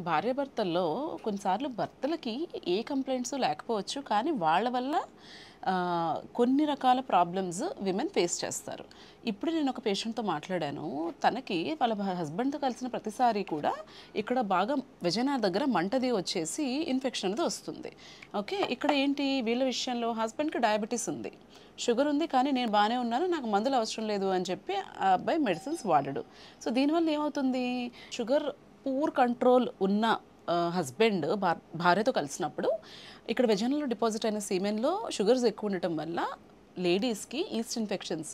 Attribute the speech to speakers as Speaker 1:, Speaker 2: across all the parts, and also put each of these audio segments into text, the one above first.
Speaker 1: భార్యాభర్తల్లో కొన్నిసార్లు భర్తలకి ఏ కంప్లైంట్స్ లేకపోవచ్చు. కానీ వాళ్ళ వల్ల కొన్ని రకాల ప్రాబ్లమ్స్ విమెన్ ఫేస్ చేస్తారు. ఇప్పుడు నేను ఒక పేషెంట్‌తో మాట్లాడాను. తనకి వాళ్ళ హస్బెండ్‌తో కలిసిన ప్రతిసారి కూడా ఇక్కడ బాగా వెజైనా దగ్గర మంటది వచ్చేసి ఇన్ఫెక్షన్ అనేది వస్తుంది. ఓకే. ఇక్కడ ఏంటి వీళ్ళ విషయంలో హస్బెండ్‌కి డయాబెటిస్ ఉంది. షుగర్ ఉంది కానీ నేను బానే ఉన్నాను. నాకు మందులు అవసరం లేదు అని చెప్పి ఆ అబ్బాయి మెడిసిన్స్ వాడడు. సో దీనివల్ల ఏమవుతుంది? షుగర్ పూర్ కంట్రోల్ ఉన్న హస్బెండ్ భార్యతో కలిసినప్పుడు ఇక్కడ వెజైనల్లో డిపాజిట్ అయిన సీమెన్‌లో షుగర్స్ ఎక్కువ ఉండటం వల్ల లేడీస్‌కి ఈస్ట్ ఇన్ఫెక్షన్స్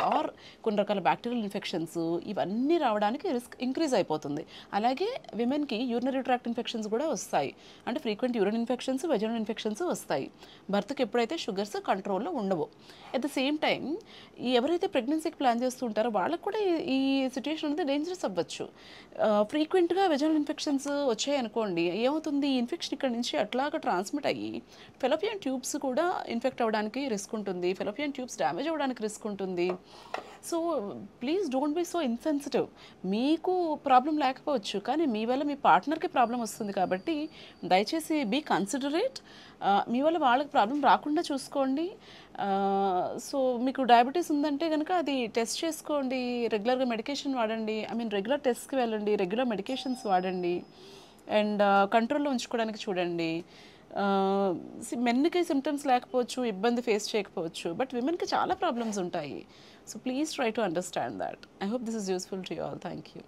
Speaker 1: ఆర్ కొన్ని రకాల బ్యాక్టీరియల్ ఇన్ఫెక్షన్స్ ఇవన్నీ రావడానికి రిస్క్ ఇంక్రీజ్ అయిపోతుంది. అలాగే విమెన్‌కి యూరినరీ ట్రాక్ట్ ఇన్ఫెక్షన్స్ కూడా వస్తాయి. అంటే frequent urine infections, vaginal infections వస్తాయి. భర్తకి ఎప్పుడైతే షుగర్స్ కంట్రోల్‌లో ఉండవో. ఎట్ ద సేమ్ టైం ఎవరైతే ప్రెగ్నెన్సీకి ప్లాన్ చేస్తుంటారో వాళ్ళకి కూడా ఈ సిట్యుయేషన్ అనేది డేంజరస్ అవ్వచ్చు. ఫ్రీక్వెంట్‌గా వెజైనల్ ఇన్ఫెక్షన్స్ వచ్చాయనుకోండి, ఏమవుతుంది? ఈ ఇన్ఫెక్షన్ ఇక్కడ నుంచి అట్లాగా ట్రాన్స్మిట్ అయ్యి ఫెలోపియన్ ట్యూబ్స్ కూడా ఇన్ఫెక్ట్ అవ్వడానికి రిస్క్ ఉంటుంది. ఫెలోపియన్ ట్యూబ్స్ డ్యామేజ్ అవ్వడానికి రిస్క్ ఉంటుంది. So please don't be so insensitive. మీకు ప్రాబ్లం లేకపోవచ్చు కానీ మీ వల్ల మీ పార్ట్నర్కి ప్రాబ్లం వస్తుంది కాబట్టి దయచేసి బీ కన్సిడరేట్. మీ వల్ల వాళ్ళకి ప్రాబ్లం రాకుండా చూసుకోండి. సో మీకు డయాబెటీస్ ఉందంటే కనుక అది టెస్ట్ చేసుకోండి. రెగ్యులర్గా మెడికేషన్ వాడండి. రెగ్యులర్ టెస్ట్కి వెళ్ళండి. రెగ్యులర్ మెడికేషన్స్ వాడండి. అండ్ కంట్రోల్లో ఉంచుకోవడానికి చూడండి. మెన్కి సిమ్టమ్స్ లేకపోవచ్చు, ఇబ్బంది ఫేస్ చేయకపోవచ్చు, బట్ విమెన్కి చాలా ప్రాబ్లమ్స్ ఉంటాయి. So please try to understand that. I hope this is useful to you all. Thank you.